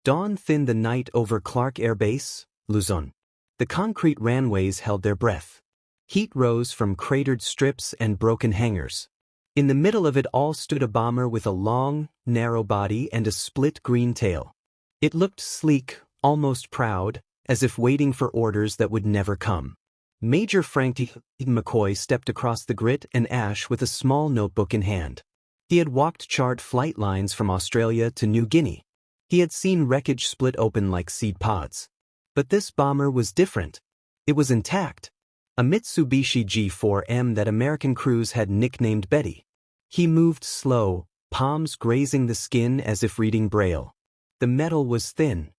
Dawn thinned the night over Clark Air Base, Luzon. The concrete runways held their breath. Heat rose from cratered strips and broken hangars. In the middle of it all stood a bomber with a long, narrow body and a split green tail. It looked sleek, almost proud, as if waiting for orders that would never come. Major Frank T. McCoy stepped across the grit and ash with a small notebook in hand. He had walked charred flight lines from Australia to New Guinea. He had seen wreckage split open like seed pods. But this bomber was different. It was intact. A Mitsubishi G4M that American crews had nicknamed Betty. He moved slow, palms grazing the skin as if reading Braille. The metal was thin.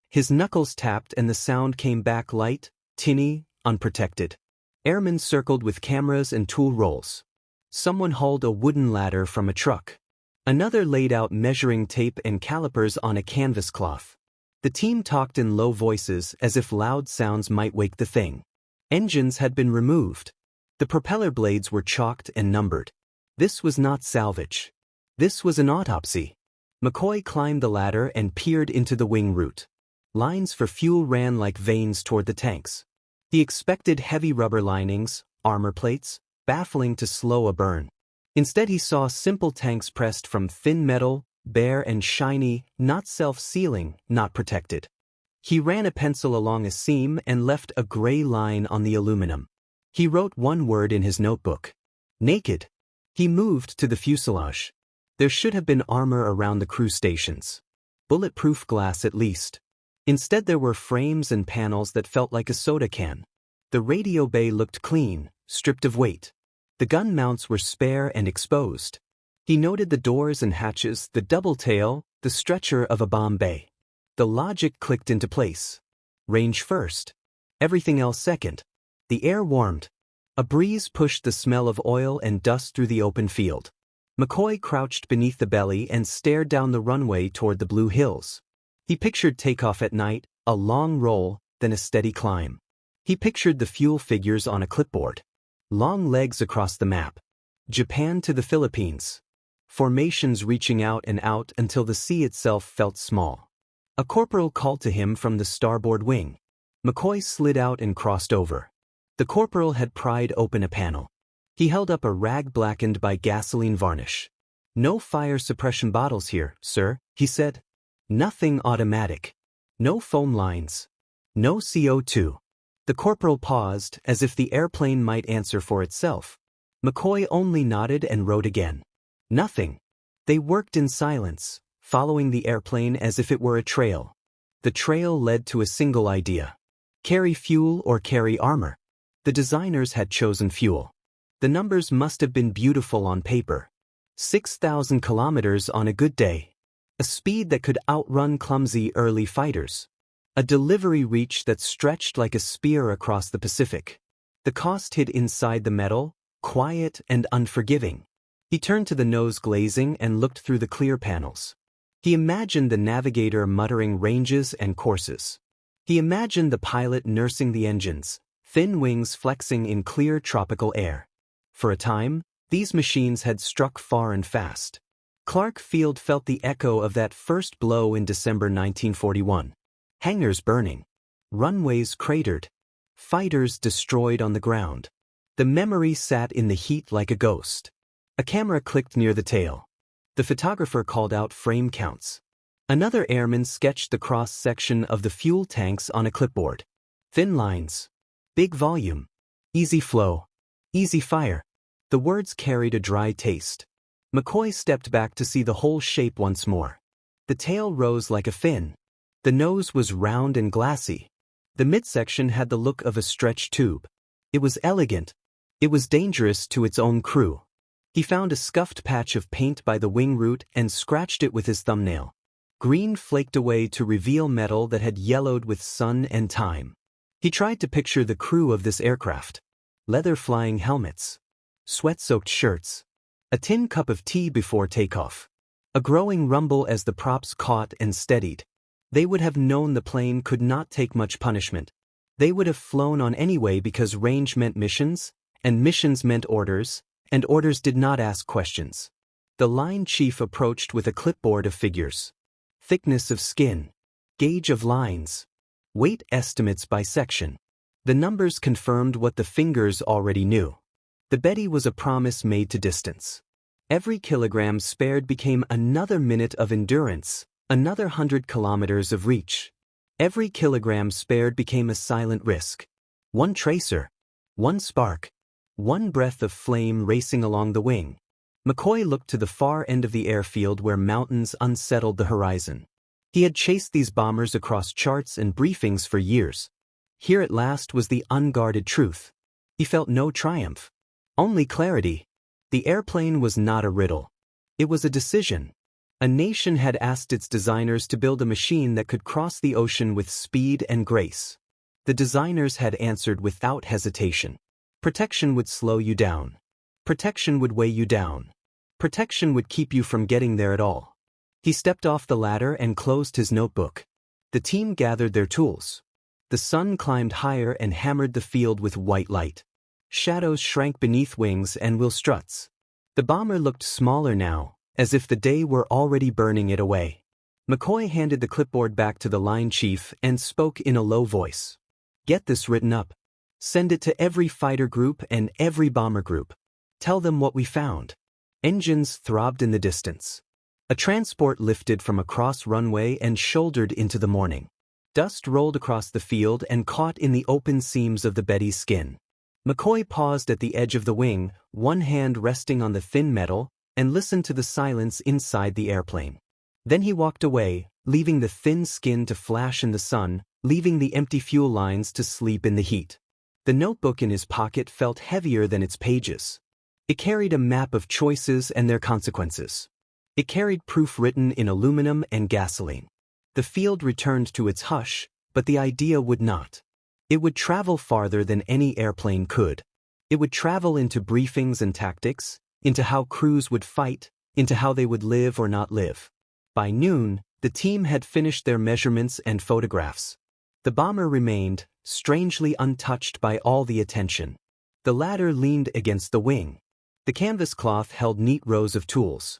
His knuckles tapped and the sound came back light, tinny, unprotected. Airmen circled with cameras and tool rolls. Someone hauled a wooden ladder from a truck. Another laid out measuring tape and calipers on a canvas cloth. The team talked in low voices as if loud sounds might wake the thing. Engines had been removed. The propeller blades were chalked and numbered. This was not salvage. This was an autopsy. McCoy climbed the ladder and peered into the wing route. Lines for fuel ran like veins toward the tanks. He expected heavy rubber linings, armor plates, baffling to slow a burn. Instead he saw simple tanks pressed from thin metal, bare and shiny, not self-sealing, not protected. He ran a pencil along a seam and left a gray line on the aluminum. He wrote one word in his notebook. Naked. He moved to the fuselage. There should have been armor around the crew stations. Bulletproof glass at least. Instead there were frames and panels that felt like a soda can. The radio bay looked clean, stripped of weight. The gun mounts were spare and exposed. He noted the doors and hatches, the double tail, the stretcher of a bomb bay. The logic clicked into place. Range first. Everything else second. The air warmed. A breeze pushed the smell of oil and dust through the open field. McCoy crouched beneath the belly and stared down the runway toward the blue hills. He pictured takeoff at night, a long roll, then a steady climb. He pictured the fuel figures on a clipboard. Long legs across the map. Japan to the Philippines. Formations reaching out and out until the sea itself felt small. A corporal called to him from the starboard wing. McCoy slid out and crossed over. The corporal had pried open a panel. He held up a rag blackened by gasoline varnish. "No fire suppression bottles here, sir," he said. "Nothing automatic. No foam lines. No CO2. The corporal paused, as if the airplane might answer for itself. McCoy only nodded and wrote again. Nothing. They worked in silence, following the airplane as if it were a trail. The trail led to a single idea. Carry fuel or carry armor. The designers had chosen fuel. The numbers must have been beautiful on paper. 6,000 kilometers on a good day. A speed that could outrun clumsy early fighters. A delivery reach that stretched like a spear across the Pacific. The cost hid inside the metal, quiet and unforgiving. He turned to the nose glazing and looked through the clear panels. He imagined the navigator muttering ranges and courses. He imagined the pilot nursing the engines, thin wings flexing in clear tropical air. For a time, these machines had struck far and fast. Clark Field felt the echo of that first blow in December 1941. Hangars burning. Runways cratered. Fighters destroyed on the ground. The memory sat in the heat like a ghost. A camera clicked near the tail. The photographer called out frame counts. Another airman sketched the cross-section of the fuel tanks on a clipboard. Thin lines. Big volume. Easy flow. Easy fire. The words carried a dry taste. McCoy stepped back to see the whole shape once more. The tail rose like a fin. The nose was round and glassy. The midsection had the look of a stretched tube. It was elegant. It was dangerous to its own crew. He found a scuffed patch of paint by the wing root and scratched it with his thumbnail. Green flaked away to reveal metal that had yellowed with sun and time. He tried to picture the crew of this aircraft. Leather flying helmets. Sweat-soaked shirts. A tin cup of tea before takeoff. A growing rumble as the props caught and steadied. They would have known the plane could not take much punishment. They would have flown on anyway because range meant missions, and missions meant orders, and orders did not ask questions. The line chief approached with a clipboard of figures. Thickness of skin. Gauge of lines. Weight estimates by section. The numbers confirmed what the fingers already knew. The Betty was a promise made to distance. Every kilogram spared became another minute of endurance, another 100 kilometers of reach. Every kilogram spared became a silent risk. One tracer. One spark. One breath of flame racing along the wing. McCoy looked to the far end of the airfield where mountains unsettled the horizon. He had chased these bombers across charts and briefings for years. Here at last was the unguarded truth. He felt no triumph. Only clarity. The airplane was not a riddle. It was a decision. A nation had asked its designers to build a machine that could cross the ocean with speed and grace. The designers had answered without hesitation. Protection would slow you down. Protection would weigh you down. Protection would keep you from getting there at all. He stepped off the ladder and closed his notebook. The team gathered their tools. The sun climbed higher and hammered the field with white light. Shadows shrank beneath wings and wheel struts. The bomber looked smaller now, as if the day were already burning it away. McCoy handed the clipboard back to the line chief and spoke in a low voice. Get this written up. Send it to every fighter group and every bomber group. Tell them what we found. Engines throbbed in the distance. A transport lifted from across runway and shouldered into the morning. Dust rolled across the field and caught in the open seams of the Betty's skin. McCoy paused at the edge of the wing, one hand resting on the thin metal, and listened to the silence inside the airplane. Then he walked away, leaving the thin skin to flash in the sun, leaving the empty fuel lines to sleep in the heat. The notebook in his pocket felt heavier than its pages. It carried a map of choices and their consequences. It carried proof written in aluminum and gasoline. The field returned to its hush, but the idea would not. It would travel farther than any airplane could. It would travel into briefings and tactics, into how crews would fight, into how they would live or not live. By noon, the team had finished their measurements and photographs. The bomber remained, strangely untouched by all the attention. The ladder leaned against the wing. The canvas cloth held neat rows of tools.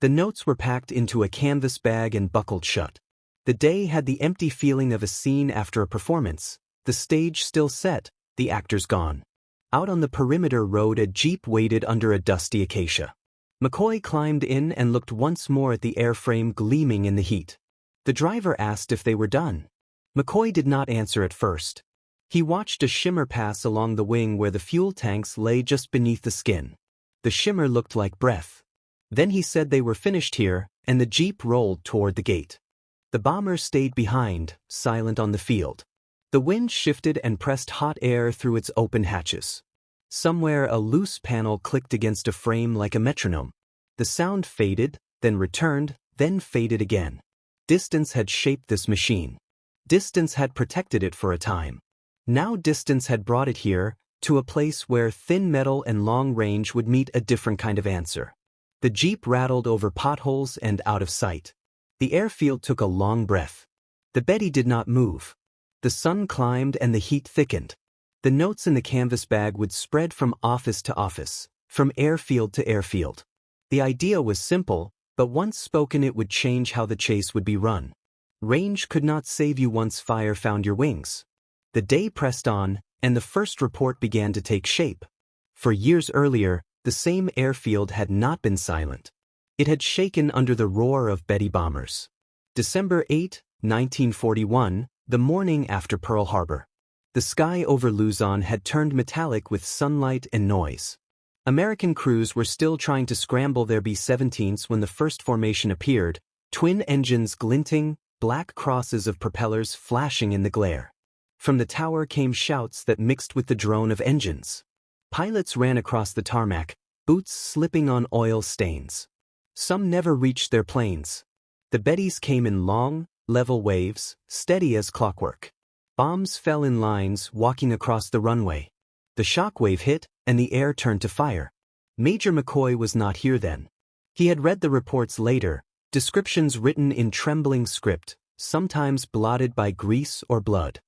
The notes were packed into a canvas bag and buckled shut. The day had the empty feeling of a scene after a performance, the stage still set, the actors gone. Out on the perimeter road a jeep waited under a dusty acacia. McCoy climbed in and looked once more at the airframe gleaming in the heat. The driver asked if they were done. McCoy did not answer at first. He watched a shimmer pass along the wing where the fuel tanks lay just beneath the skin. The shimmer looked like breath. Then he said they were finished here, and the jeep rolled toward the gate. The bomber stayed behind, silent on the field. The wind shifted and pressed hot air through its open hatches. Somewhere a loose panel clicked against a frame like a metronome. The sound faded, then returned, then faded again. Distance had shaped this machine. Distance had protected it for a time. Now distance had brought it here, to a place where thin metal and long range would meet a different kind of answer. The jeep rattled over potholes and out of sight. The airfield took a long breath. The Betty did not move. The sun climbed and the heat thickened. The notes in the canvas bag would spread from office to office, from airfield to airfield. The idea was simple, but once spoken it would change how the chase would be run. Range could not save you once fire found your wings. The day pressed on, and the first report began to take shape. For years earlier, the same airfield had not been silent. It had shaken under the roar of Betty bombers. December 8, 1941, the morning after Pearl Harbor. The sky over Luzon had turned metallic with sunlight and noise. American crews were still trying to scramble their B-17s when the first formation appeared, twin engines glinting, black crosses of propellers flashing in the glare. From the tower came shouts that mixed with the drone of engines. Pilots ran across the tarmac, boots slipping on oil stains. Some never reached their planes. The Bettys came in long, level waves, steady as clockwork. Bombs fell in lines, walking across the runway. The shockwave hit, and the air turned to fire. Major McCoy was not here then. He had read the reports later, descriptions written in trembling script, sometimes blotted by grease or blood.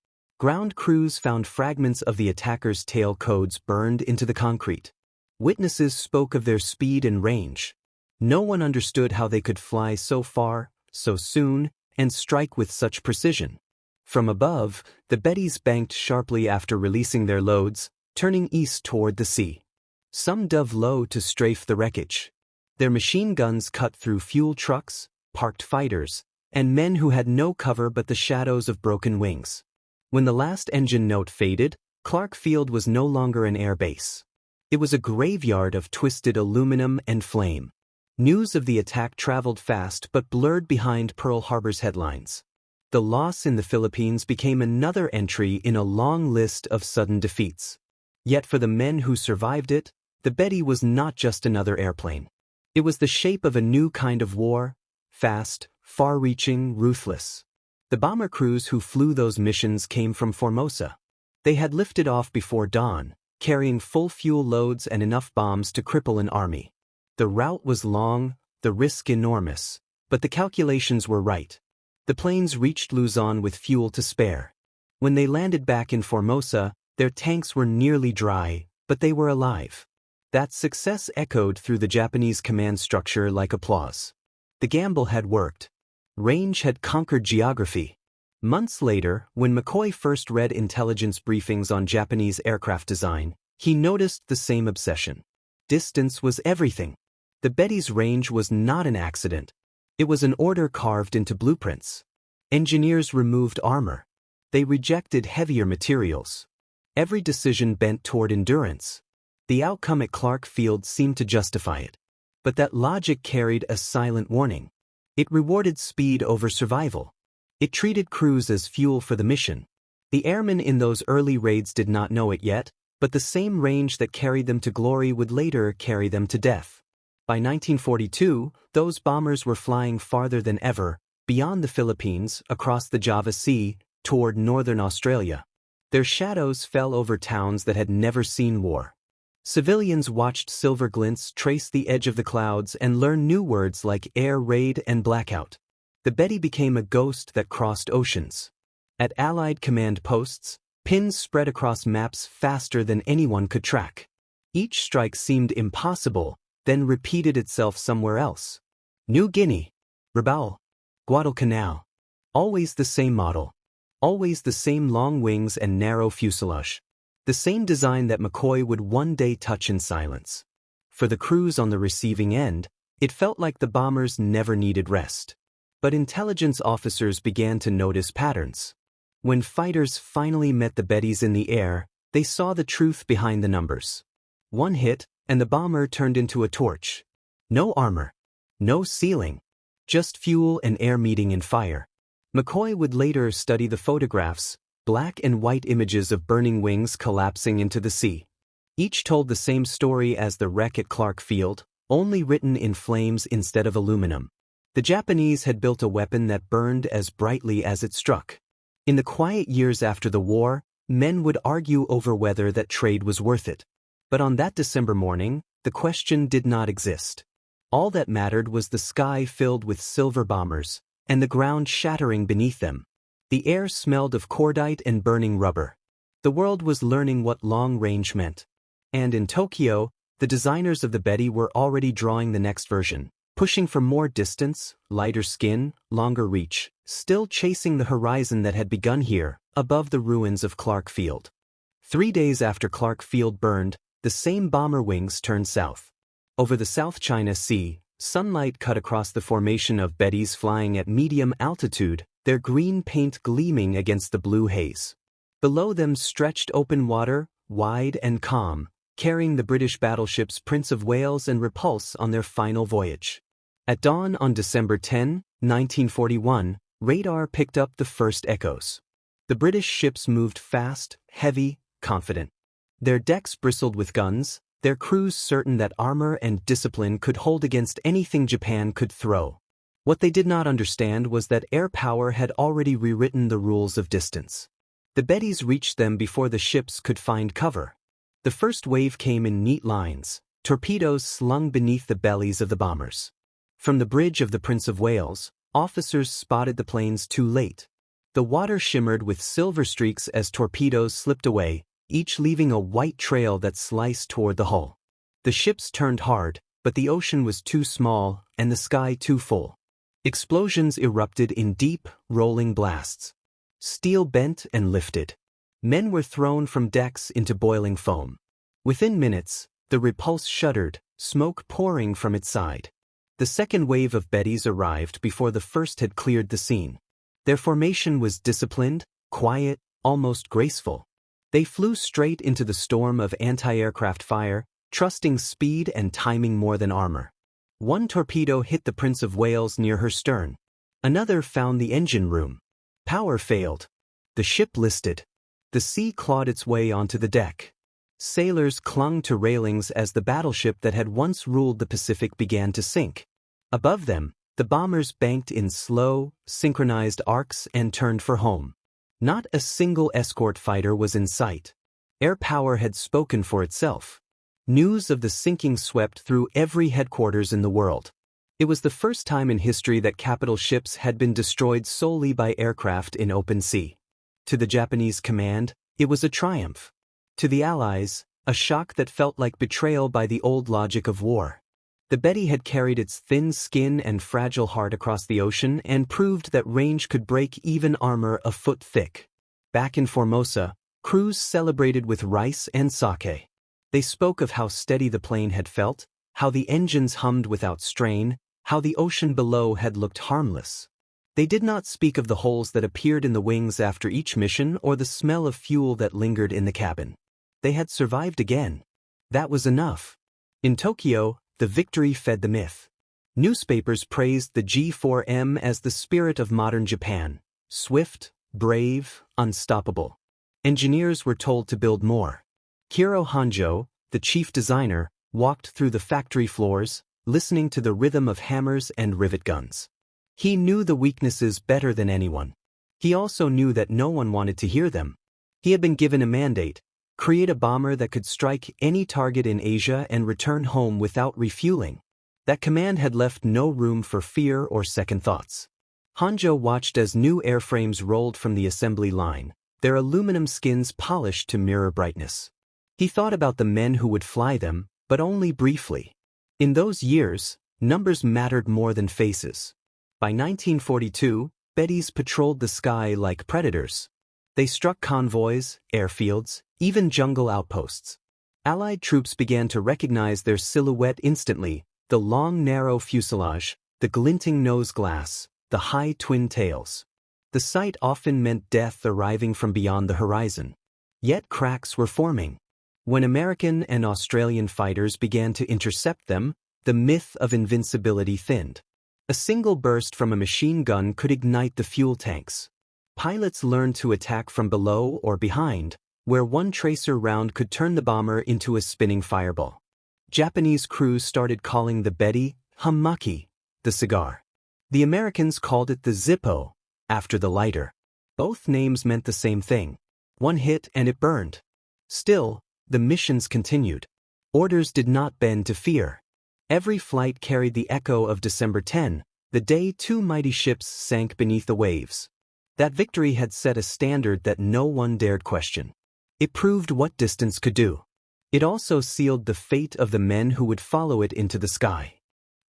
Ground crews found fragments of the attackers' tail codes burned into the concrete. Witnesses spoke of their speed and range. No one understood how they could fly so far, so soon, and strike with such precision. From above, the Bettys banked sharply after releasing their loads, turning east toward the sea. Some dove low to strafe the wreckage. Their machine guns cut through fuel trucks, parked fighters, and men who had no cover but the shadows of broken wings. When the last engine note faded, Clark Field was no longer an air base. It was a graveyard of twisted aluminum and flame. News of the attack traveled fast but blurred behind Pearl Harbor's headlines. The loss in the Philippines became another entry in a long list of sudden defeats. Yet for the men who survived it, the Betty was not just another airplane. It was the shape of a new kind of war, fast, far-reaching, ruthless. The bomber crews who flew those missions came from Formosa. They had lifted off before dawn, carrying full fuel loads and enough bombs to cripple an army. The route was long, the risk enormous, but the calculations were right. The planes reached Luzon with fuel to spare. When they landed back in Formosa, their tanks were nearly dry, but they were alive. That success echoed through the Japanese command structure like applause. The gamble had worked. Range had conquered geography. Months later, when McCoy first read intelligence briefings on Japanese aircraft design, he noticed the same obsession. Distance was everything. The Betty's range was not an accident. It was an order carved into blueprints. Engineers removed armor. They rejected heavier materials. Every decision bent toward endurance. The outcome at Clark Field seemed to justify it. But that logic carried a silent warning. It rewarded speed over survival. It treated crews as fuel for the mission. The airmen in those early raids did not know it yet, but the same range that carried them to glory would later carry them to death. By 1942, those bombers were flying farther than ever, beyond the Philippines, across the Java Sea, toward northern Australia. Their shadows fell over towns that had never seen war. Civilians watched silver glints trace the edge of the clouds and learn new words like air raid and blackout. The Betty became a ghost that crossed oceans. At Allied command posts, pins spread across maps faster than anyone could track. Each strike seemed impossible, then repeated itself somewhere else. New Guinea, Rabaul, Guadalcanal. Always the same model. Always the same long wings and narrow fuselage. The same design that McCoy would one day touch in silence. For the crews on the receiving end, it felt like the bombers never needed rest. But intelligence officers began to notice patterns. When fighters finally met the Bettys in the air, they saw the truth behind the numbers. One hit, and the bomber turned into a torch. No armor. No ceiling. Just fuel and air meeting in fire. McCoy would later study the photographs, black and white images of burning wings collapsing into the sea. Each told the same story as the wreck at Clark Field, only written in flames instead of aluminum. The Japanese had built a weapon that burned as brightly as it struck. In the quiet years after the war, men would argue over whether that trade was worth it. But on that December morning, the question did not exist. All that mattered was the sky filled with silver bombers, and the ground shattering beneath them. The air smelled of cordite and burning rubber. The world was learning what long range meant. And in Tokyo, the designers of the Betty were already drawing the next version, pushing for more distance, lighter skin, longer reach, still chasing the horizon that had begun here, above the ruins of Clark Field. 3 days after Clark Field burned, the same bomber wings turned south. Over the South China Sea, sunlight cut across the formation of Bettys flying at medium altitude, their green paint gleaming against the blue haze. Below them stretched open water, wide and calm, carrying the British battleships Prince of Wales and Repulse on their final voyage. At dawn on December 10, 1941, radar picked up the first echoes. The British ships moved fast, heavy, confident. Their decks bristled with guns, their crews certain that armor and discipline could hold against anything Japan could throw. What they did not understand was that air power had already rewritten the rules of distance. The Bettys reached them before the ships could find cover. The first wave came in neat lines, torpedoes slung beneath the bellies of the bombers. From the bridge of the Prince of Wales, officers spotted the planes too late. The water shimmered with silver streaks as torpedoes slipped away, each leaving a white trail that sliced toward the hull. The ships turned hard, but the ocean was too small and the sky too full. Explosions erupted in deep, rolling blasts. Steel bent and lifted. Men were thrown from decks into boiling foam. Within minutes, the Repulse shuddered, smoke pouring from its side. The second wave of Bettys arrived before the first had cleared the scene. Their formation was disciplined, quiet, almost graceful. They flew straight into the storm of anti-aircraft fire, trusting speed and timing more than armor. One torpedo hit the Prince of Wales near her stern. Another found the engine room. Power failed. The ship listed. The sea clawed its way onto the deck. Sailors clung to railings as the battleship that had once ruled the Pacific began to sink. Above them, the bombers banked in slow, synchronized arcs and turned for home. Not a single escort fighter was in sight. Air power had spoken for itself. News of the sinking swept through every headquarters in the world. It was the first time in history that capital ships had been destroyed solely by aircraft in open sea. To the Japanese command, it was a triumph. To the Allies, a shock that felt like betrayal by the old logic of war. The Betty had carried its thin skin and fragile heart across the ocean and proved that range could break even armor a foot thick. Back in Formosa, crews celebrated with rice and sake. They spoke of how steady the plane had felt, how the engines hummed without strain, how the ocean below had looked harmless. They did not speak of the holes that appeared in the wings after each mission or the smell of fuel that lingered in the cabin. They had survived again. That was enough. In Tokyo, the victory fed the myth. Newspapers praised the G4M as the spirit of modern Japan, swift, brave, unstoppable. Engineers were told to build more. Kiro Honjo, the chief designer, walked through the factory floors, listening to the rhythm of hammers and rivet guns. He knew the weaknesses better than anyone. He also knew that no one wanted to hear them. He had been given a mandate: create a bomber that could strike any target in Asia and return home without refueling. That command had left no room for fear or second thoughts. Honjo watched as new airframes rolled from the assembly line, their aluminum skins polished to mirror brightness. He thought about the men who would fly them, but only briefly. In those years, numbers mattered more than faces. By 1942, Bettys patrolled the sky like predators. They struck convoys, airfields, even jungle outposts. Allied troops began to recognize their silhouette instantly: the long narrow fuselage, the glinting nose glass, the high twin tails. The sight often meant death arriving from beyond the horizon. Yet cracks were forming. When American and Australian fighters began to intercept them, the myth of invincibility thinned. A single burst from a machine gun could ignite the fuel tanks. Pilots learned to attack from below or behind, where one tracer round could turn the bomber into a spinning fireball. Japanese crews started calling the Betty Humaki, the cigar. The Americans called it the Zippo, after the lighter. Both names meant the same thing. One hit and it burned. Still, the missions continued. Orders did not bend to fear. Every flight carried the echo of December 10, the day two mighty ships sank beneath the waves. That victory had set a standard that no one dared question. It proved what distance could do. It also sealed the fate of the men who would follow it into the sky.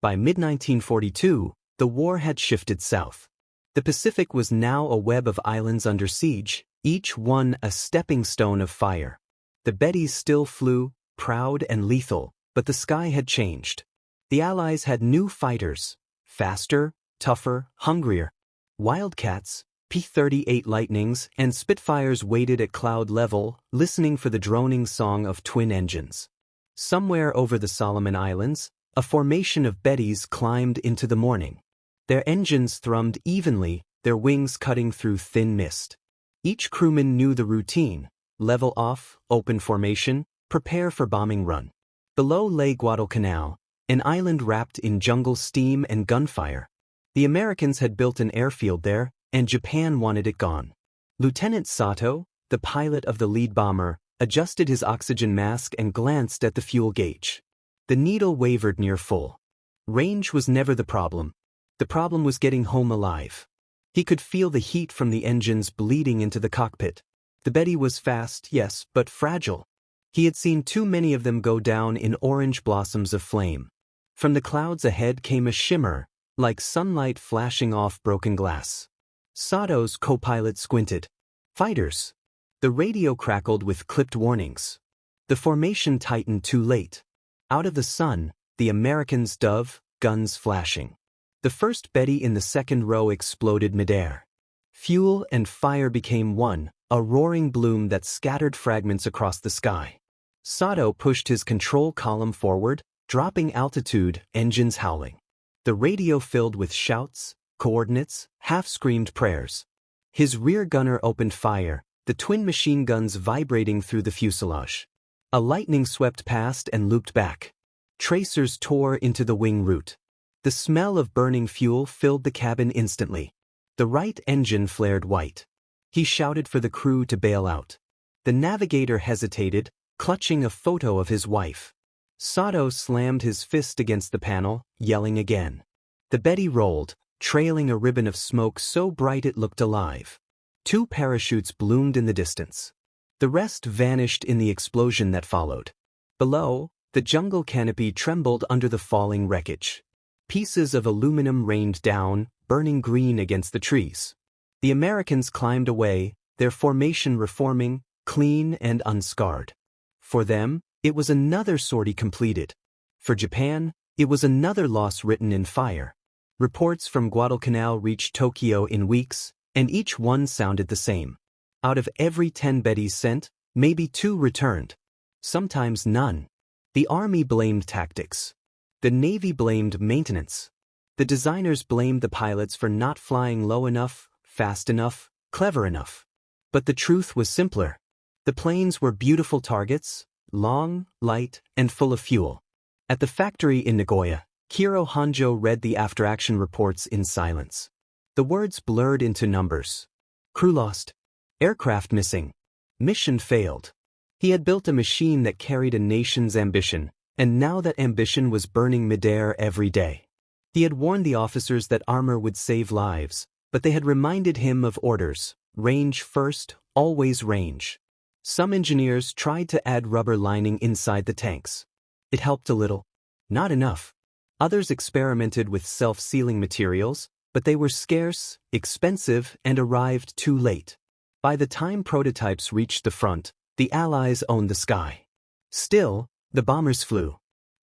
By mid-1942, the war had shifted south. The Pacific was now a web of islands under siege, each one a stepping stone of fire. The Bettys still flew, proud and lethal, but the sky had changed. The Allies had new fighters, faster, tougher, hungrier. Wildcats, P-38 Lightnings, and Spitfires waited at cloud level, listening for the droning song of twin engines. Somewhere over the Solomon Islands, a formation of Bettys climbed into the morning. Their engines thrummed evenly, their wings cutting through thin mist. Each crewman knew the routine: level off, open formation, prepare for bombing run. Below lay Guadalcanal, an island wrapped in jungle steam and gunfire. The Americans had built an airfield there, and Japan wanted it gone. Lieutenant Sato, the pilot of the lead bomber, adjusted his oxygen mask and glanced at the fuel gauge. The needle wavered near full. Range was never the problem. The problem was getting home alive. He could feel the heat from the engines bleeding into the cockpit. The Betty was fast, yes, but fragile. He had seen too many of them go down in orange blossoms of flame. From the clouds ahead came a shimmer, like sunlight flashing off broken glass. Sato's co-pilot squinted. Fighters. The radio crackled with clipped warnings. The formation tightened too late. Out of the sun, the Americans dove, guns flashing. The first Betty in the second row exploded midair. Fuel and fire became one, a roaring bloom that scattered fragments across the sky. Sato pushed his control column forward, dropping altitude, engines howling. The radio filled with shouts, coordinates, half-screamed prayers. His rear gunner opened fire, the twin machine guns vibrating through the fuselage. A lightning swept past and looped back. Tracers tore into the wing root. The smell of burning fuel filled the cabin instantly. The right engine flared white. He shouted for the crew to bail out. The navigator hesitated, clutching a photo of his wife. Sato slammed his fist against the panel, yelling again. The Betty rolled, trailing a ribbon of smoke so bright it looked alive. 2 parachutes bloomed in the distance. The rest vanished in the explosion that followed. Below, the jungle canopy trembled under the falling wreckage. Pieces of aluminum rained down, burning green against the trees. The Americans climbed away, their formation reforming, clean and unscarred. For them, it was another sortie completed. For Japan, it was another loss written in fire. Reports from Guadalcanal reached Tokyo in weeks, and each one sounded the same. Out of every 10 Bettys sent, maybe 2 returned. Sometimes none. The Army blamed tactics. The Navy blamed maintenance. The designers blamed the pilots for not flying low enough, fast enough, clever enough. But the truth was simpler. The planes were beautiful targets, long, light, and full of fuel. At the factory in Nagoya, Kiro Honjo read the after-action reports in silence. The words blurred into numbers. Crew lost. Aircraft missing. Mission failed. He had built a machine that carried a nation's ambition, and now that ambition was burning midair every day. He had warned the officers that armor would save lives, but they had reminded him of orders: range first, always range. Some engineers tried to add rubber lining inside the tanks. It helped a little. Not enough. Others experimented with self-sealing materials, but they were scarce, expensive, and arrived too late. By the time prototypes reached the front, the Allies owned the sky. Still, the bombers flew.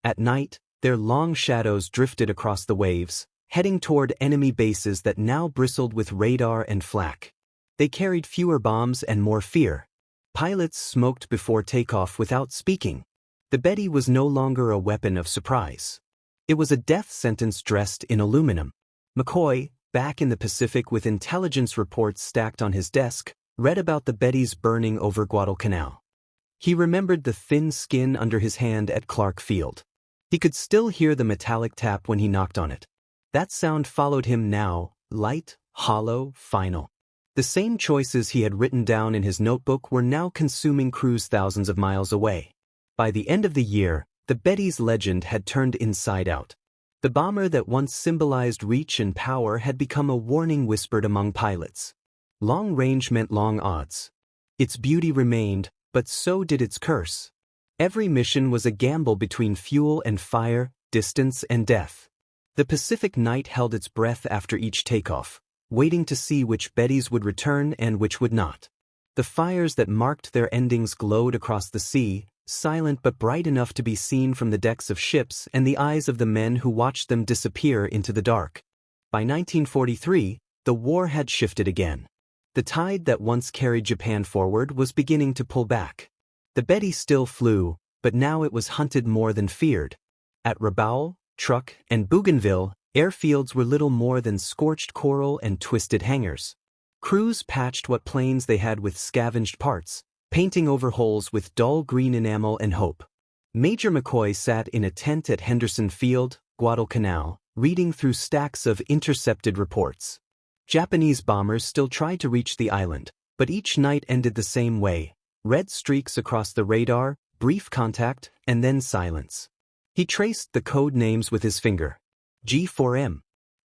At night, their long shadows drifted across the waves, heading toward enemy bases that now bristled with radar and flak. They carried fewer bombs and more fear. Pilots smoked before takeoff without speaking. The Betty was no longer a weapon of surprise. It was a death sentence dressed in aluminum. McCoy, back in the Pacific with intelligence reports stacked on his desk, read about the Bettys burning over Guadalcanal. He remembered the thin skin under his hand at Clark Field. He could still hear the metallic tap when he knocked on it. That sound followed him now, light, hollow, final. The same choices he had written down in his notebook were now consuming crews thousands of miles away. By the end of the year, the Betty's legend had turned inside out. The bomber that once symbolized reach and power had become a warning whispered among pilots. Long range meant long odds. Its beauty remained, but so did its curse. Every mission was a gamble between fuel and fire, distance and death. The Pacific night held its breath after each takeoff, waiting to see which Bettys would return and which would not. The fires that marked their endings glowed across the sea, silent but bright enough to be seen from the decks of ships and the eyes of the men who watched them disappear into the dark. By 1943, the war had shifted again. The tide that once carried Japan forward was beginning to pull back. The Betty still flew, but now it was hunted more than feared. At Rabaul, Truk, and Bougainville, airfields were little more than scorched coral and twisted hangars. Crews patched what planes they had with scavenged parts, painting over holes with dull green enamel and hope. Major McCoy sat in a tent at Henderson Field, Guadalcanal, reading through stacks of intercepted reports. Japanese bombers still tried to reach the island, but each night ended the same way: red streaks across the radar, brief contact, and then silence. He traced the code names with his finger. G4M.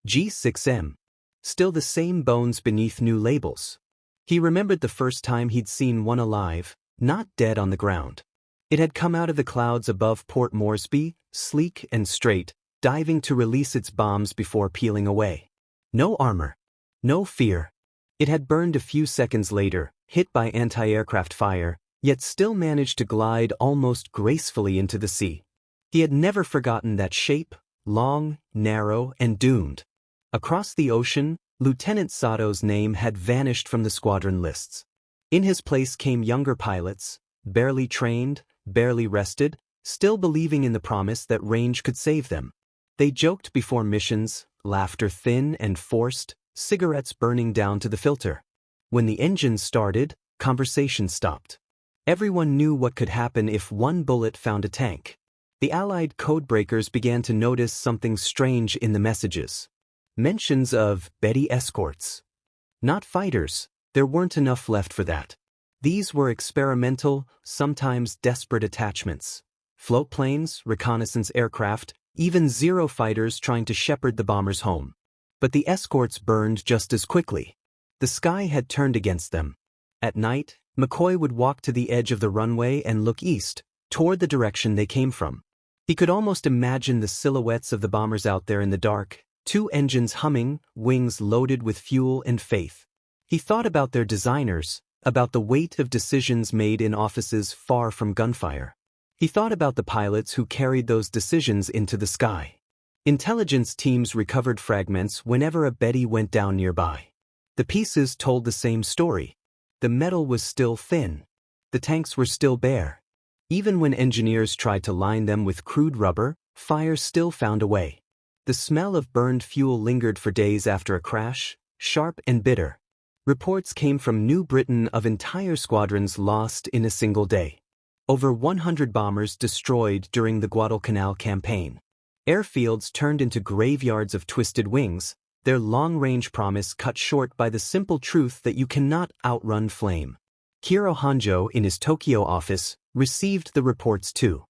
G6M. Still the same bones beneath new labels. He remembered the first time he'd seen one alive, not dead on the ground. It had come out of the clouds above Port Moresby, sleek and straight, diving to release its bombs before peeling away. No armor. No fear. It had burned a few seconds later, hit by anti-aircraft fire, yet still managed to glide almost gracefully into the sea. He had never forgotten that shape, long, narrow, and doomed. Across the ocean, Lieutenant Sato's name had vanished from the squadron lists. In his place came younger pilots, barely trained, barely rested, still believing in the promise that range could save them. They joked before missions, laughter thin and forced, cigarettes burning down to the filter. When the engine started, conversation stopped. Everyone knew what could happen if one bullet found a tank. The Allied codebreakers began to notice something strange in the messages. Mentions of Betty escorts. Not fighters, there weren't enough left for that. These were experimental, sometimes desperate attachments. Float planes, reconnaissance aircraft, even Zero fighters trying to shepherd the bombers home. But the escorts burned just as quickly. The sky had turned against them. At night, McCoy would walk to the edge of the runway and look east, toward the direction they came from. He could almost imagine the silhouettes of the bombers out there in the dark, 2 engines humming, wings loaded with fuel and faith. He thought about their designers, about the weight of decisions made in offices far from gunfire. He thought about the pilots who carried those decisions into the sky. Intelligence teams recovered fragments whenever a Betty went down nearby. The pieces told the same story. The metal was still thin. The tanks were still bare. Even when engineers tried to line them with crude rubber, fire still found a way. The smell of burned fuel lingered for days after a crash, sharp and bitter. Reports came from New Britain of entire squadrons lost in a single day. Over 100 bombers destroyed during the Guadalcanal campaign. Airfields turned into graveyards of twisted wings, their long-range promise cut short by the simple truth that you cannot outrun flame. Hiro Hanjo, in his Tokyo office, received the reports too.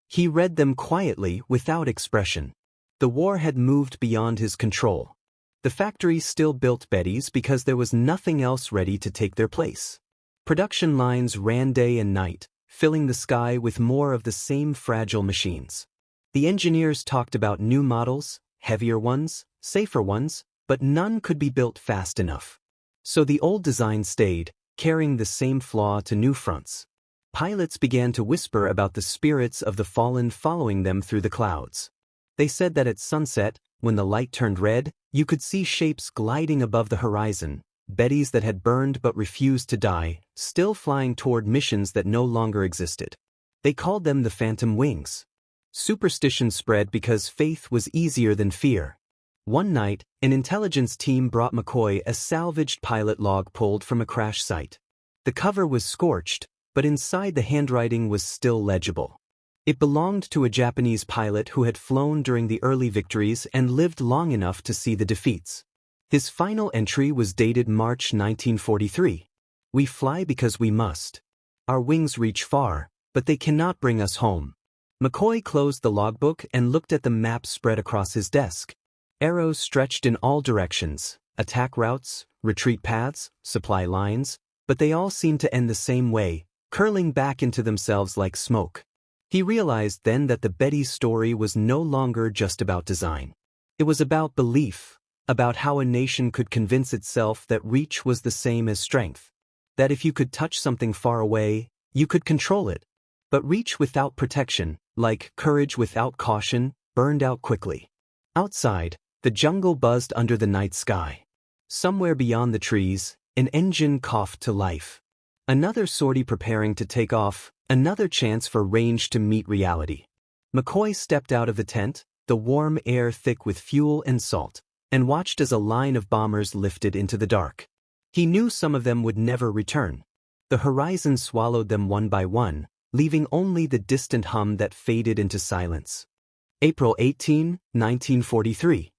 He read them quietly, without expression. The war had moved beyond his control. The factory still built Bettys because there was nothing else ready to take their place. Production lines ran day and night, filling the sky with more of the same fragile machines. The engineers talked about new models, heavier ones, safer ones, but none could be built fast enough. So the old design stayed, carrying the same flaw to new fronts. Pilots began to whisper about the spirits of the fallen following them through the clouds. They said that at sunset, when the light turned red, you could see shapes gliding above the horizon, Bettys that had burned but refused to die, still flying toward missions that no longer existed. They called them the Phantom Wings. Superstition spread because faith was easier than fear. One night, an intelligence team brought McCoy a salvaged pilot log pulled from a crash site. The cover was scorched, but inside the handwriting was still legible. It belonged to a Japanese pilot who had flown during the early victories and lived long enough to see the defeats. His final entry was dated March 1943. "We fly because we must. Our wings reach far, but they cannot bring us home." McCoy closed the logbook and looked at the map spread across his desk. Arrows stretched in all directions, attack routes, retreat paths, supply lines, but they all seemed to end the same way, curling back into themselves like smoke. He realized then that the Betty story was no longer just about design. It was about belief, about how a nation could convince itself that reach was the same as strength. That if you could touch something far away, you could control it. But reach without protection, like courage without caution, burned out quickly. Outside, the jungle buzzed under the night sky. Somewhere beyond the trees, an engine coughed to life. Another sortie preparing to take off, another chance for range to meet reality. McCoy stepped out of the tent, the warm air thick with fuel and salt, and watched as a line of bombers lifted into the dark. He knew some of them would never return. The horizon swallowed them one by one, leaving only the distant hum that faded into silence. April 18, 1943.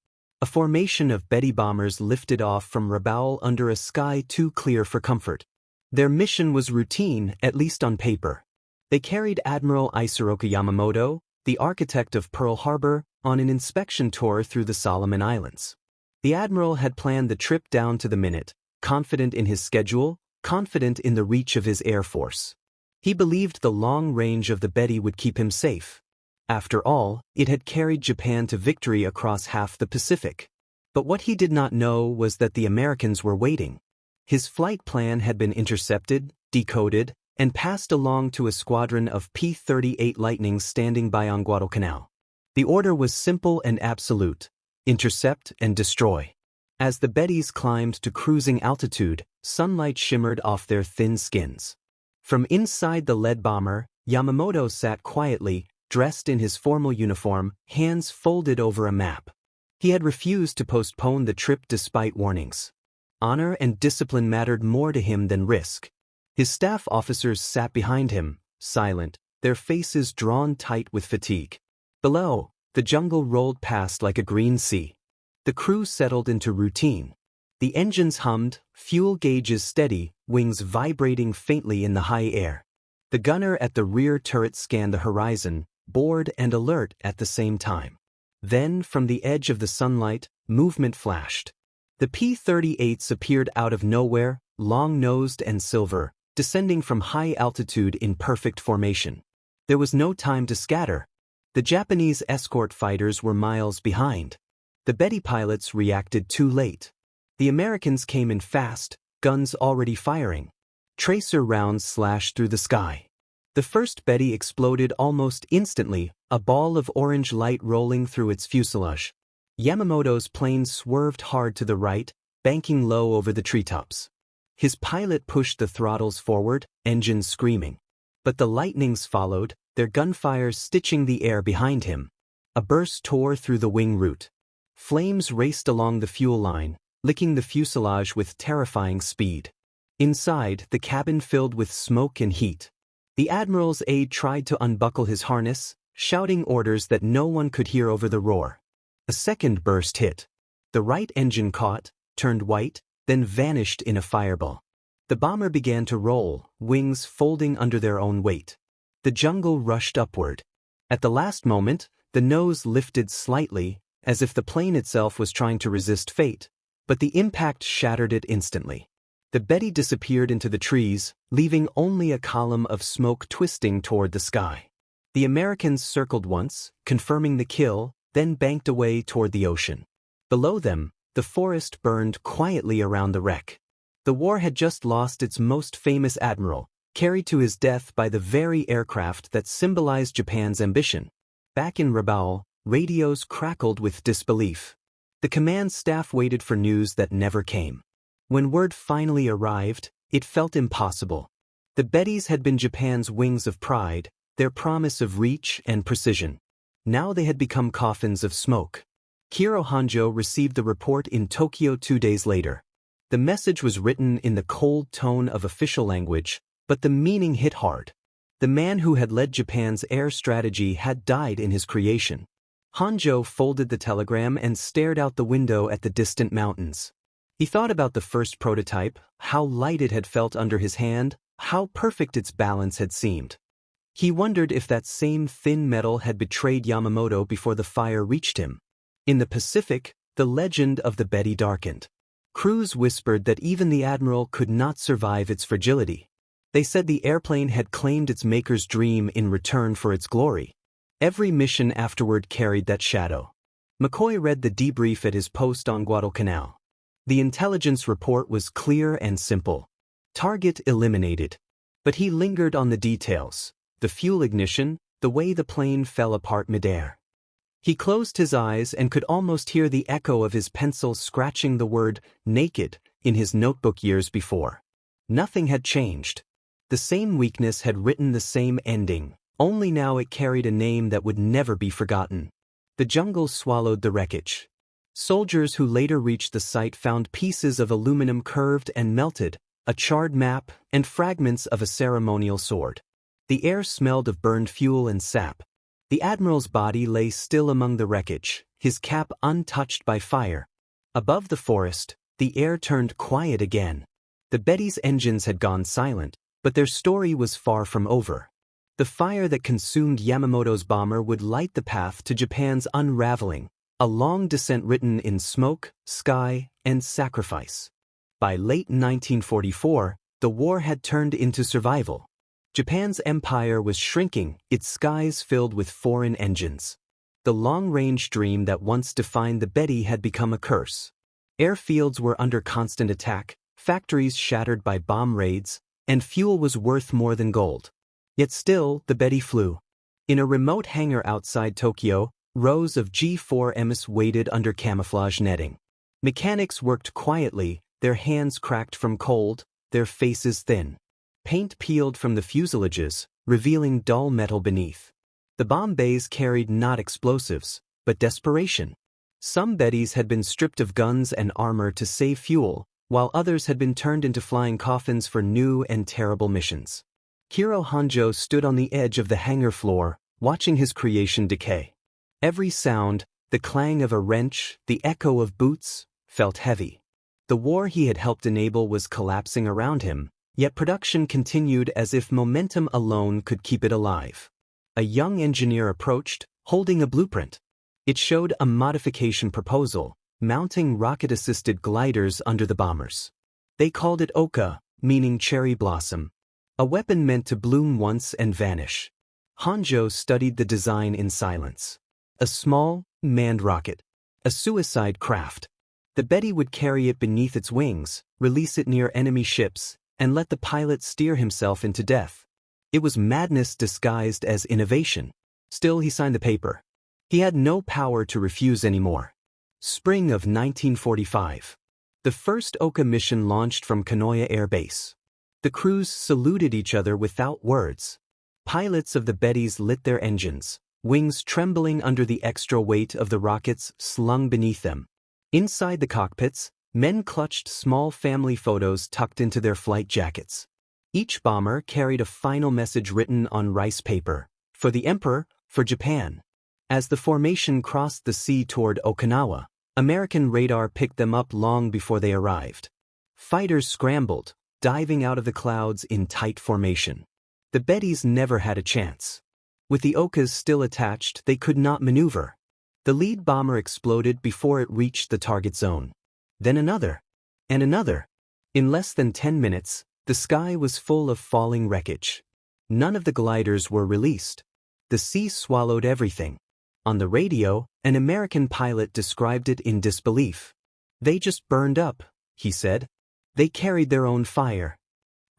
A formation of Betty bombers lifted off from Rabaul under a sky too clear for comfort. Their mission was routine, at least on paper. They carried Admiral Isoroku Yamamoto, the architect of Pearl Harbor, on an inspection tour through the Solomon Islands. The Admiral had planned the trip down to the minute, confident in his schedule, confident in the reach of his air force. He believed the long range of the Betty would keep him safe. After all, it had carried Japan to victory across half the Pacific. But what he did not know was that the Americans were waiting. His flight plan had been intercepted, decoded, and passed along to a squadron of P-38 Lightnings standing by on Guadalcanal. The order was simple and absolute: intercept and destroy. As the Bettys climbed to cruising altitude, sunlight shimmered off their thin skins. From inside the lead bomber, Yamamoto sat quietly, dressed in his formal uniform, hands folded over a map. He had refused to postpone the trip despite warnings. Honor and discipline mattered more to him than risk. His staff officers sat behind him, silent, their faces drawn tight with fatigue. Below, the jungle rolled past like a green sea. The crew settled into routine. The engines hummed, fuel gauges steady, wings vibrating faintly in the high air. The gunner at the rear turret scanned the horizon, bored and alert at the same time. Then, from the edge of the sunlight, movement flashed. The P-38s appeared out of nowhere, long-nosed and silver, descending from high altitude in perfect formation. There was no time to scatter. The Japanese escort fighters were miles behind. The Betty pilots reacted too late. The Americans came in fast, guns already firing. Tracer rounds slashed through the sky. The first Betty exploded almost instantly, a ball of orange light rolling through its fuselage. Yamamoto's plane swerved hard to the right, banking low over the treetops. His pilot pushed the throttles forward, engines screaming. But the Lightnings followed, their gunfire stitching the air behind him. A burst tore through the wing root. Flames raced along the fuel line, licking the fuselage with terrifying speed. Inside, the cabin filled with smoke and heat. The admiral's aide tried to unbuckle his harness, shouting orders that no one could hear over the roar. A second burst hit. The right engine caught, turned white, then vanished in a fireball. The bomber began to roll, wings folding under their own weight. The jungle rushed upward. At the last moment, the nose lifted slightly, as if the plane itself was trying to resist fate, but the impact shattered it instantly. The Betty disappeared into the trees, leaving only a column of smoke twisting toward the sky. The Americans circled once, confirming the kill, then banked away toward the ocean. Below them, the forest burned quietly around the wreck. The war had just lost its most famous admiral, carried to his death by the very aircraft that symbolized Japan's ambition. Back in Rabaul, radios crackled with disbelief. The command staff waited for news that never came. When word finally arrived, it felt impossible. The Bettys had been Japan's wings of pride, their promise of reach and precision. Now they had become coffins of smoke. Kiro Hanjo received the report in Tokyo 2 days later. The message was written in the cold tone of official language, but the meaning hit hard. The man who had led Japan's air strategy had died in his creation. Hanjo folded the telegram and stared out the window at the distant mountains. He thought about the first prototype, how light it had felt under his hand, how perfect its balance had seemed. He wondered if that same thin metal had betrayed Yamamoto before the fire reached him. In the Pacific, the legend of the Betty darkened. Crews whispered that even the admiral could not survive its fragility. They said the airplane had claimed its maker's dream in return for its glory. Every mission afterward carried that shadow. McCoy read the debrief at his post on Guadalcanal. The intelligence report was clear and simple. Target eliminated. But he lingered on the details. The fuel ignition, the way the plane fell apart midair. He closed his eyes and could almost hear the echo of his pencil scratching the word naked in his notebook years before. Nothing had changed. The same weakness had written the same ending, only now it carried a name that would never be forgotten. The jungle swallowed the wreckage. Soldiers who later reached the site found pieces of aluminum curved and melted, a charred map, and fragments of a ceremonial sword. The air smelled of burned fuel and sap. The admiral's body lay still among the wreckage, his cap untouched by fire. Above the forest, the air turned quiet again. The Betty's engines had gone silent, but their story was far from over. The fire that consumed Yamamoto's bomber would light the path to Japan's unraveling, a long descent written in smoke, sky, and sacrifice. By late 1944, the war had turned into survival. Japan's empire was shrinking, its skies filled with foreign engines. The long-range dream that once defined the Betty had become a curse. Airfields were under constant attack, factories shattered by bomb raids, and fuel was worth more than gold. Yet still, the Betty flew. In a remote hangar outside Tokyo, rows of G4MS waited under camouflage netting. Mechanics worked quietly, their hands cracked from cold, their faces thin. Paint peeled from the fuselages, revealing dull metal beneath. The bomb bays carried not explosives, but desperation. Some Bettys had been stripped of guns and armor to save fuel, while others had been turned into flying coffins for new and terrible missions. Hiro Hanjo stood on the edge of the hangar floor, watching his creation decay. Every sound, the clang of a wrench, the echo of boots, felt heavy. The war he had helped enable was collapsing around him, yet production continued as if momentum alone could keep it alive. A young engineer approached, holding a blueprint. It showed a modification proposal, mounting rocket-assisted gliders under the bombers. They called it Oka, meaning cherry blossom, a weapon meant to bloom once and vanish. Hanjo studied the design in silence. A small, manned rocket. A suicide craft. The Betty would carry it beneath its wings, release it near enemy ships, and let the pilot steer himself into death. It was madness disguised as innovation. Still, he signed the paper. He had no power to refuse anymore. Spring of 1945. The first Oka mission launched from Kanoya Air Base. The crews saluted each other without words. Pilots of the Bettys lit their engines, wings trembling under the extra weight of the rockets slung beneath them. Inside the cockpits, men clutched small family photos tucked into their flight jackets. Each bomber carried a final message written on rice paper, for the Emperor, for Japan. As the formation crossed the sea toward Okinawa, American radar picked them up long before they arrived. Fighters scrambled, diving out of the clouds in tight formation. The Bettys never had a chance. With the Okas still attached, they could not maneuver. The lead bomber exploded before it reached the target zone. Then another. And another. In less than 10 minutes, the sky was full of falling wreckage. None of the gliders were released. The sea swallowed everything. On the radio, an American pilot described it in disbelief. "They just burned up," he said. "They carried their own fire."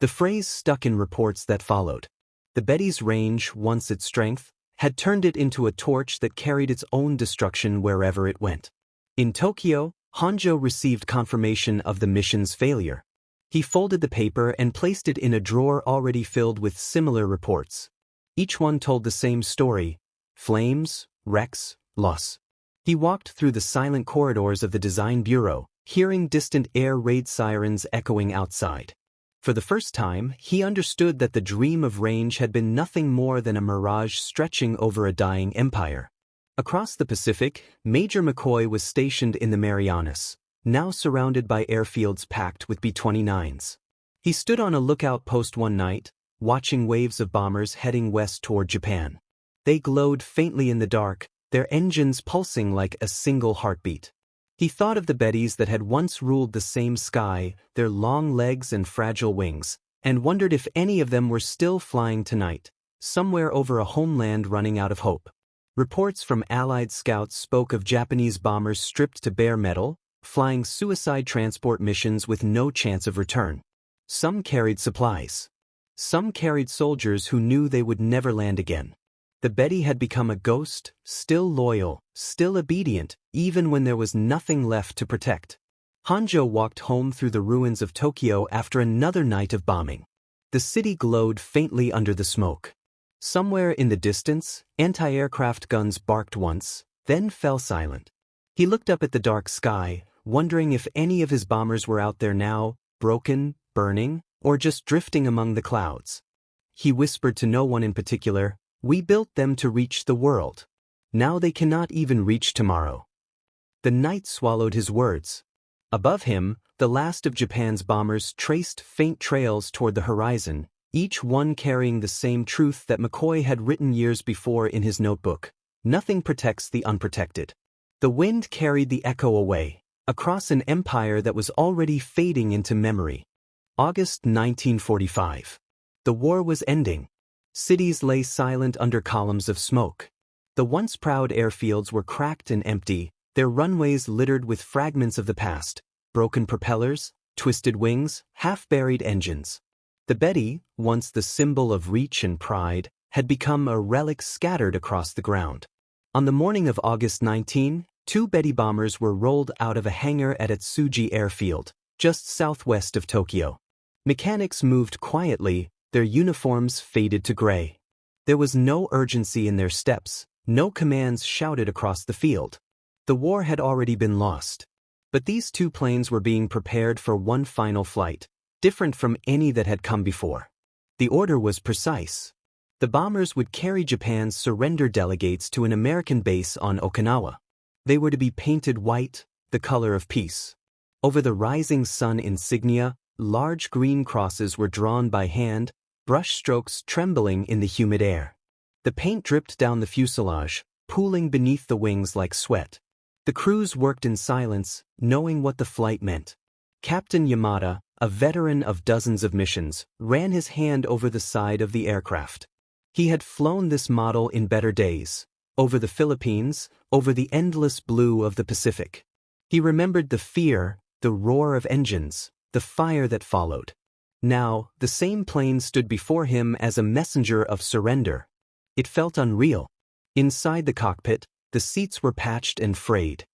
The phrase stuck in reports that followed. The Betty's range, once its strength, had turned it into a torch that carried its own destruction wherever it went. In Tokyo, Hanjo received confirmation of the mission's failure. He folded the paper and placed it in a drawer already filled with similar reports. Each one told the same story: flames, wrecks, loss. He walked through the silent corridors of the design bureau, hearing distant air raid sirens echoing outside. For the first time, he understood that the dream of range had been nothing more than a mirage stretching over a dying empire. Across the Pacific, Major McCoy was stationed in the Marianas, now surrounded by airfields packed with B-29s. He stood on a lookout post one night, watching waves of bombers heading west toward Japan. They glowed faintly in the dark, their engines pulsing like a single heartbeat. He thought of the Bettys that had once ruled the same sky, their long legs and fragile wings, and wondered if any of them were still flying tonight, somewhere over a homeland running out of hope. Reports from Allied scouts spoke of Japanese bombers stripped to bare metal, flying suicide transport missions with no chance of return. Some carried supplies. Some carried soldiers who knew they would never land again. The Betty had become a ghost, still loyal, still obedient, even when there was nothing left to protect. Hanjo walked home through the ruins of Tokyo after another night of bombing. The city glowed faintly under the smoke. Somewhere in the distance, anti-aircraft guns barked once, then fell silent. He looked up at the dark sky, wondering if any of his bombers were out there now, broken, burning, or just drifting among the clouds. He whispered to no one in particular, "We built them to reach the world. Now they cannot even reach tomorrow." The night swallowed his words. Above him, the last of Japan's bombers traced faint trails toward the horizon, each one carrying the same truth that McCoy had written years before in his notebook: nothing protects the unprotected. The wind carried the echo away, across an empire that was already fading into memory. August 1945. The war was ending. Cities lay silent under columns of smoke. The once proud airfields were cracked and empty, their runways littered with fragments of the past, broken propellers, twisted wings, half-buried engines. The Betty, once the symbol of reach and pride, had become a relic scattered across the ground. On the morning of August 19, 2 Betty bombers were rolled out of a hangar at Atsugi Airfield, just southwest of Tokyo. Mechanics moved quietly, their uniforms faded to gray. There was no urgency in their steps, no commands shouted across the field. The war had already been lost. But these 2 planes were being prepared for one final flight, different from any that had come before. The order was precise. The bombers would carry Japan's surrender delegates to an American base on Okinawa. They were to be painted white, the color of peace. Over the rising sun insignia, large green crosses were drawn by hand, brushstrokes trembling in the humid air. The paint dripped down the fuselage, pooling beneath the wings like sweat. The crews worked in silence, knowing what the flight meant. Captain Yamada, a veteran of dozens of missions, ran his hand over the side of the aircraft. He had flown this model in better days, over the Philippines, over the endless blue of the Pacific. He remembered the fear, the roar of engines, the fire that followed. Now, the same plane stood before him as a messenger of surrender. It felt unreal. Inside the cockpit, the seats were patched and frayed.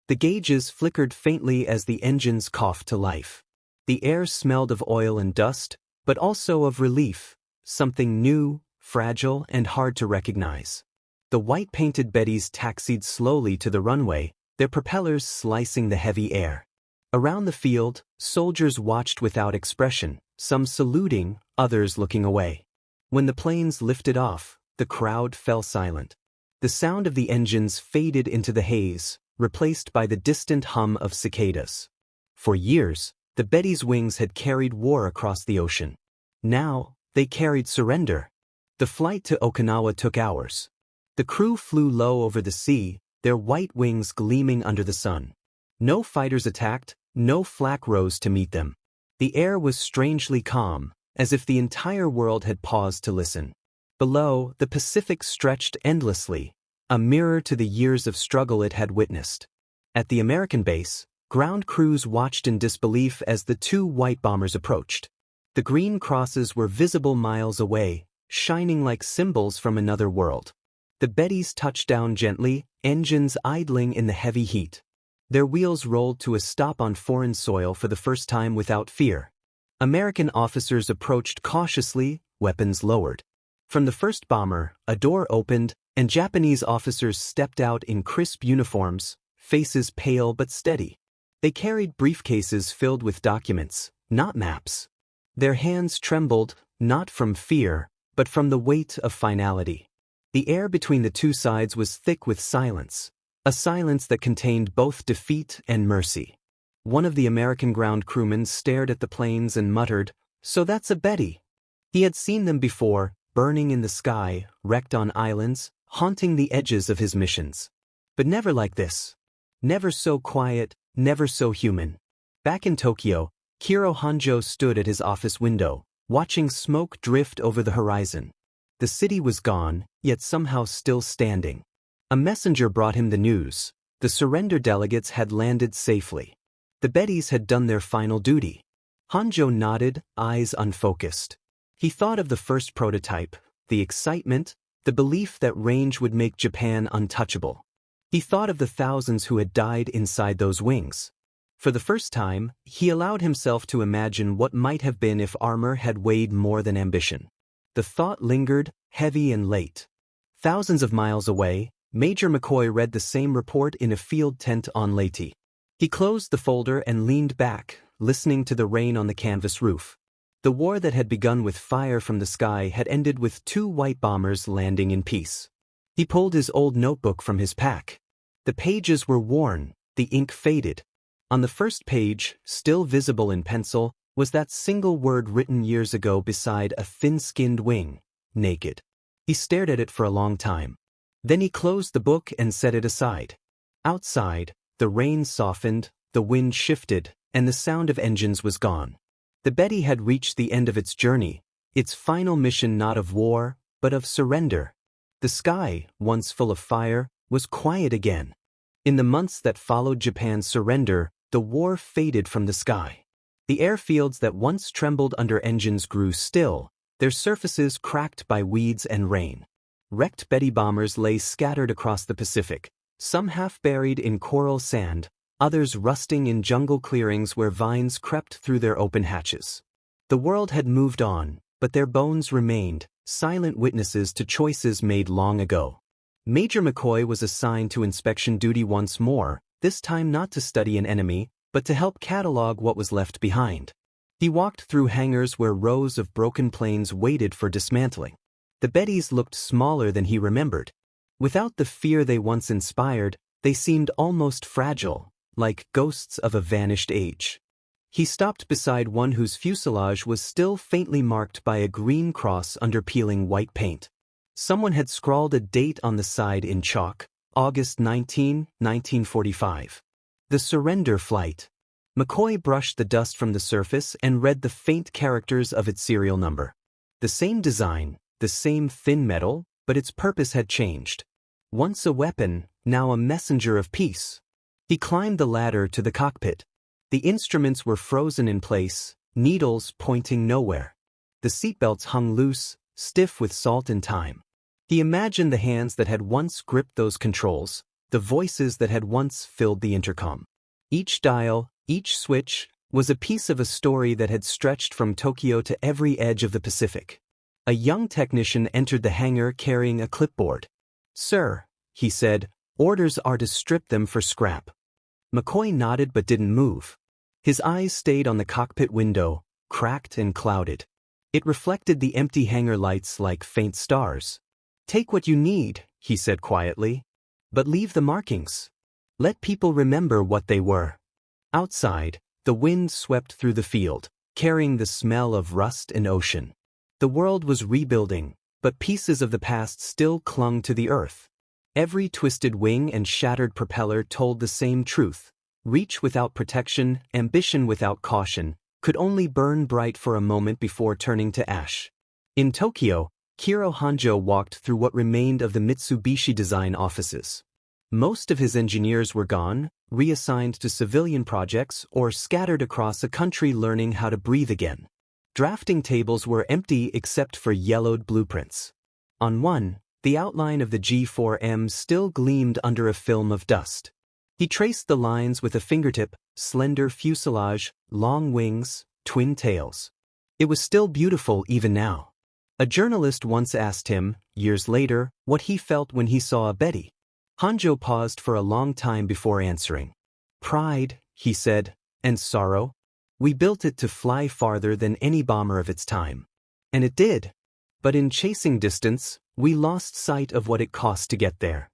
The gauges flickered faintly as the engines coughed to life. The air smelled of oil and dust, but also of relief, something new, fragile, and hard to recognize. The white-painted Bettys taxied slowly to the runway, their propellers slicing the heavy air. Around the field, soldiers watched without expression, some saluting, others looking away. When the planes lifted off, the crowd fell silent. The sound of the engines faded into the haze, replaced by the distant hum of cicadas. For years, the Betty's wings had carried war across the ocean. Now, they carried surrender. The flight to Okinawa took hours. The crew flew low over the sea, their white wings gleaming under the sun. No fighters attacked, no flak rose to meet them. The air was strangely calm, as if the entire world had paused to listen. Below, the Pacific stretched endlessly, a mirror to the years of struggle it had witnessed. At the American base, ground crews watched in disbelief as the 2 white bombers approached. The green crosses were visible miles away, shining like symbols from another world. The Bettys touched down gently, engines idling in the heavy heat. Their wheels rolled to a stop on foreign soil for the first time without fear. American officers approached cautiously, weapons lowered. From the first bomber, a door opened, and Japanese officers stepped out in crisp uniforms, faces pale but steady. They carried briefcases filled with documents, not maps. Their hands trembled, not from fear, but from the weight of finality. The air between the 2 sides was thick with silence, a silence that contained both defeat and mercy. One of the American ground crewmen stared at the planes and muttered, "So that's a Betty." He had seen them before, burning in the sky, wrecked on islands, haunting the edges of his missions. But never like this. Never so quiet, never so human. Back in Tokyo, Kiro Hanjo stood at his office window, watching smoke drift over the horizon. The city was gone, yet somehow still standing. A messenger brought him the news. The surrender delegates had landed safely. The Bettys had done their final duty. Hanjo nodded, eyes unfocused. He thought of the first prototype, the excitement, the belief that range would make Japan untouchable. He thought of the thousands who had died inside those wings. For the first time, he allowed himself to imagine what might have been if armor had weighed more than ambition. The thought lingered, heavy and late. Thousands of miles away, Major McCoy read the same report in a field tent on Leyte. He closed the folder and leaned back, listening to the rain on the canvas roof. The war that had begun with fire from the sky had ended with 2 white bombers landing in peace. He pulled his old notebook from his pack. The pages were worn, the ink faded. On the first page, still visible in pencil, was that single word written years ago beside a thin-skinned wing, naked. He stared at it for a long time. Then he closed the book and set it aside. Outside, the rain softened, the wind shifted, and the sound of engines was gone. The Betty had reached the end of its journey, its final mission not of war, but of surrender. The sky, once full of fire, was quiet again. In the months that followed Japan's surrender, the war faded from the sky. The airfields that once trembled under engines grew still, their surfaces cracked by weeds and rain. Wrecked Betty bombers lay scattered across the Pacific, some half buried in coral sand, others rusting in jungle clearings where vines crept through their open hatches. The world had moved on, but their bones remained, silent witnesses to choices made long ago. Major McCoy was assigned to inspection duty once more, this time not to study an enemy, but to help catalog what was left behind. He walked through hangars where rows of broken planes waited for dismantling. The Bettys looked smaller than he remembered. Without the fear they once inspired, they seemed almost fragile, like ghosts of a vanished age. He stopped beside one whose fuselage was still faintly marked by a green cross under peeling white paint. Someone had scrawled a date on the side in chalk, August 19, 1945. The surrender flight. McCoy brushed the dust from the surface and read the faint characters of its serial number. The same design, the same thin metal, but its purpose had changed. Once a weapon, now a messenger of peace. He climbed the ladder to the cockpit. The instruments were frozen in place, needles pointing nowhere. The seatbelts hung loose, stiff with salt and time. He imagined the hands that had once gripped those controls, the voices that had once filled the intercom. Each dial, each switch, was a piece of a story that had stretched from Tokyo to every edge of the Pacific. A young technician entered the hangar carrying a clipboard. "Sir," he said, "orders are to strip them for scrap." McCoy nodded but didn't move. His eyes stayed on the cockpit window, cracked and clouded. It reflected the empty hangar lights like faint stars. "Take what you need," he said quietly. "But leave the markings. Let people remember what they were." Outside, the wind swept through the field, carrying the smell of rust and ocean. The world was rebuilding, but pieces of the past still clung to the earth. Every twisted wing and shattered propeller told the same truth. Reach without protection, ambition without caution, could only burn bright for a moment before turning to ash. In Tokyo, Kiro Hanjo walked through what remained of the Mitsubishi design offices. Most of his engineers were gone, reassigned to civilian projects or scattered across a country learning how to breathe again. Drafting tables were empty except for yellowed blueprints. On one, the outline of the G4M still gleamed under a film of dust. He traced the lines with a fingertip: slender fuselage, long wings, twin tails. It was still beautiful even now. A journalist once asked him, years later, what he felt when he saw a Betty. Hanjo paused for a long time before answering. "Pride," he said, "and sorrow. We built it to fly farther than any bomber of its time." And it did. But in chasing distance, we lost sight of what it cost to get there.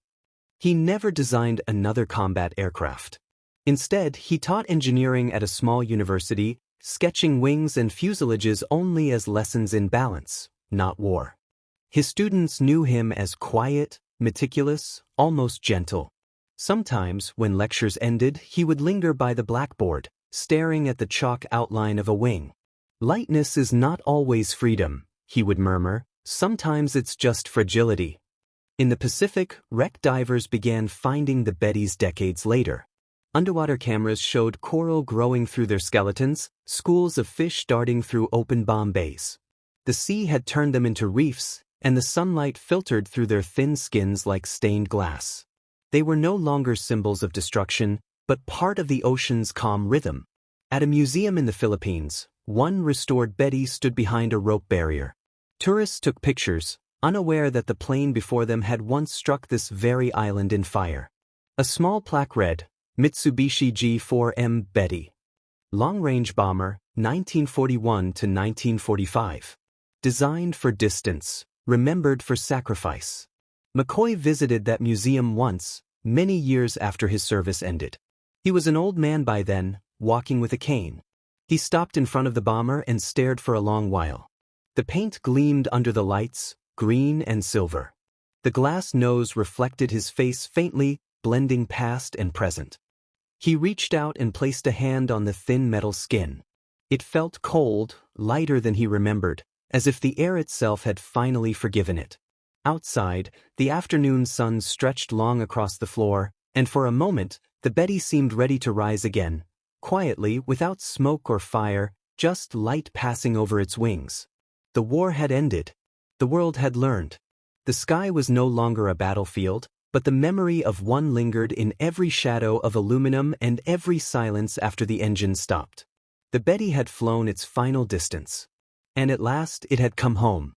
He never designed another combat aircraft. Instead, he taught engineering at a small university, sketching wings and fuselages only as lessons in balance, not war. His students knew him as quiet, meticulous, almost gentle. Sometimes, when lectures ended, he would linger by the blackboard, staring at the chalk outline of a wing. "Lightness is not always freedom," he would murmur, "sometimes it's just fragility." In the Pacific, wreck divers began finding the Bettys decades later. Underwater cameras showed coral growing through their skeletons, schools of fish darting through open bomb bays. The sea had turned them into reefs, and the sunlight filtered through their thin skins like stained glass. They were no longer symbols of destruction, but part of the ocean's calm rhythm. At a museum in the Philippines, one restored Betty stood behind a rope barrier. Tourists took pictures, unaware that the plane before them had once struck this very island in fire. A small plaque read, "Mitsubishi G4M Betty. Long-range bomber, 1941 to 1945. Designed for distance, remembered for sacrifice." McCoy visited that museum once, many years after his service ended. He was an old man by then, walking with a cane. He stopped in front of the bomber and stared for a long while. The paint gleamed under the lights, green and silver. The glass nose reflected his face faintly, blending past and present. He reached out and placed a hand on the thin metal skin. It felt cold, lighter than he remembered, as if the air itself had finally forgiven it. Outside, the afternoon sun stretched long across the floor, and for a moment, the Betty seemed ready to rise again, quietly, without smoke or fire, just light passing over its wings. The war had ended. The world had learned. The sky was no longer a battlefield, but the memory of one lingered in every shadow of aluminum and every silence after the engine stopped. The Betty had flown its final distance. And at last it had come home.